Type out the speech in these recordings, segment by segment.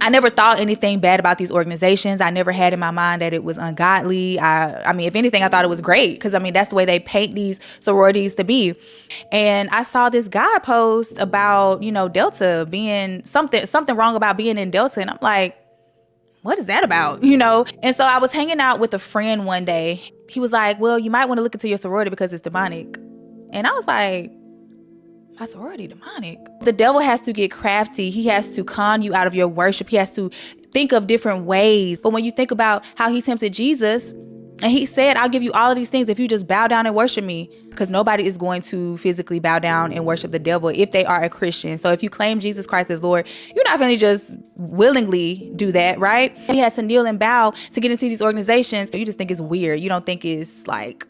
I never thought anything bad about these organizations. I never had in my mind that it was ungodly. I mean, if anything, I thought it was great because, I mean, that's the way they paint these sororities to be. And I saw this guy post about, Delta being something wrong about being in Delta. And I'm like, what is that about? And so I was hanging out with a friend one day. He was like, well, you might want to look into your sorority because it's demonic. And I was like, my sorority demonic? The devil has to get crafty. He has to con you out of your worship. He has to think of different ways. But when you think about how he tempted Jesus, and he said, I'll give you all of these things if you just bow down and worship me, because nobody is going to physically bow down and worship the devil if they are a Christian. So if you claim Jesus Christ as Lord, you're not going to just willingly do that, right? He had to kneel and bow to get into these organizations. You just think it's weird. You don't think it's like,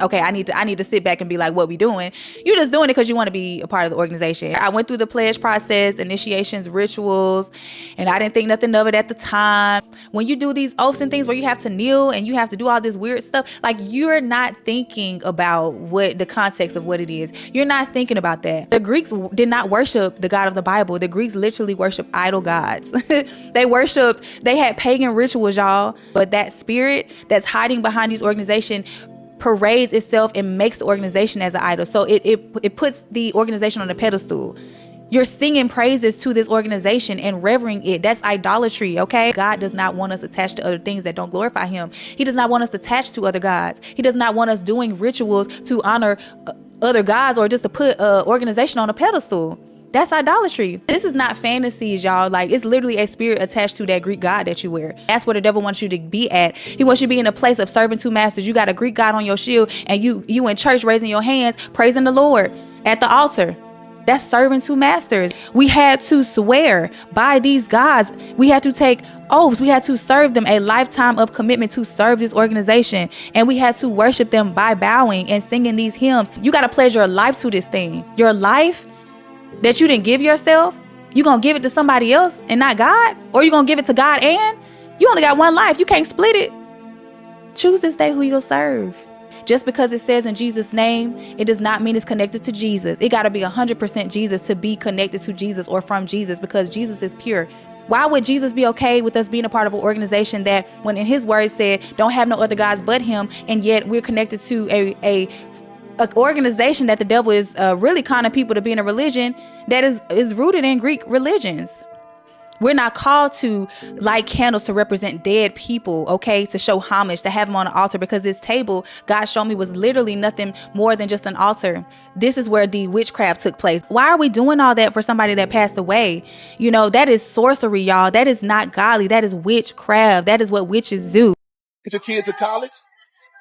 okay, I need to sit back and be like, what we doing? You're just doing it because you want to be a part of the organization. I went through the pledge process, initiations, rituals, and I didn't think nothing of it at the time. When you do these oaths and things where you have to kneel and you have to do all this weird stuff, like, you're not thinking about what the context of what it is. You're not thinking about that. The Greeks did not worship the God of the Bible. The Greeks literally worship idol gods. They had pagan rituals, y'all. But that spirit that's hiding behind these organizations parades itself and makes the organization as an idol. So it puts the organization on a pedestal. You're singing praises to this organization and revering it. That's idolatry, okay? God does not want us attached to other things that don't glorify him. He does not want us attached to other gods. He does not want us doing rituals to honor other gods or just to put an organization on a pedestal. That's idolatry. This is not fantasies, y'all. Like, it's literally a spirit attached to that Greek god that you wear. That's where the devil wants you to be at. He wants you to be in a place of serving two masters. You got a Greek god on your shield and you in church raising your hands, praising the Lord at the altar. That's serving two masters. We had to swear by these gods. We had to take oaths. We had to serve them, a lifetime of commitment to serve this organization. And we had to worship them by bowing and singing these hymns. You got to pledge your life to this thing. Your life that you didn't give yourself, you gonna give it to somebody else and not God? Or you gonna give it to God and you only got one life. You can't split it. Choose this day who you'll serve. Just because it says in Jesus' name, it does not mean it's connected to Jesus. It got to be 100% Jesus to be connected to Jesus or from Jesus, because Jesus is pure. Why would Jesus be okay with us being a part of an organization that, when in his word said, don't have no other gods but him, and yet we're connected to a organization that the devil is really conning people to be in a religion that is rooted in Greek religions? We're not called to light candles to represent dead people, okay, to show homage, to have them on an altar, because this table, God showed me, was literally nothing more than just an altar. This is where the witchcraft took place. Why are we doing all that for somebody that passed away? That is sorcery, y'all. That is not godly. That is witchcraft. That is what witches do. Get your kids to college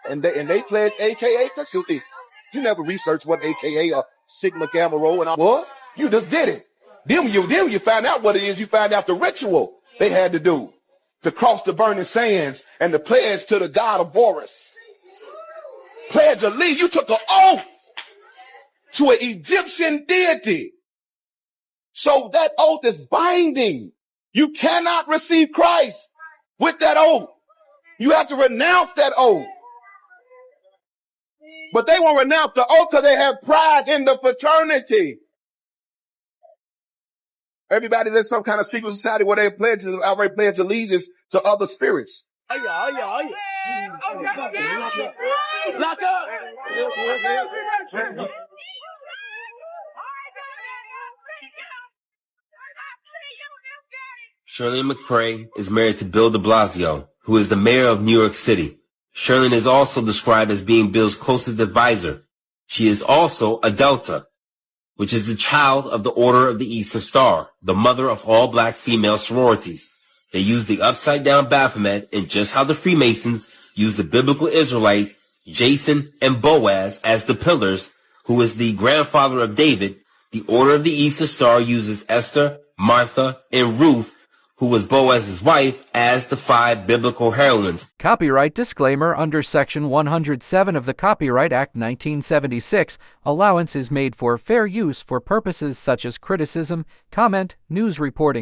and they pledge AKA, because you never researched what AKA or Sigma Gamma Rho and all was. You just did it. Then you find out what it is. You find out the ritual they had to do to cross the burning sands and the pledge to the god of Boris. Pledge allegiance. You took an oath to an Egyptian deity. So that oath is binding. You cannot receive Christ with that oath. You have to renounce that oath. But they won't renounce the oath because they have pride in the fraternity. Everybody, there's some kind of secret society where they outright pledge allegiance to other spirits. Lock up. Shirley McCray is married to Bill de Blasio, who is the mayor of New York City. Shirley is also described as being Bill's closest advisor. She is also a Delta, which is the child of the Order of the Eastern Star, the mother of all black female sororities. They use the upside-down Baphomet, and just how the Freemasons use the biblical Israelites, Jason and Boaz, as the pillars, who is the grandfather of David. The Order of the Eastern Star uses Esther, Martha, and Ruth, who was Boaz's wife, as the 5 biblical heroines. Copyright disclaimer under Section 107 of the Copyright Act 1976. Allowance is made for fair use for purposes such as criticism, comment, news reporting.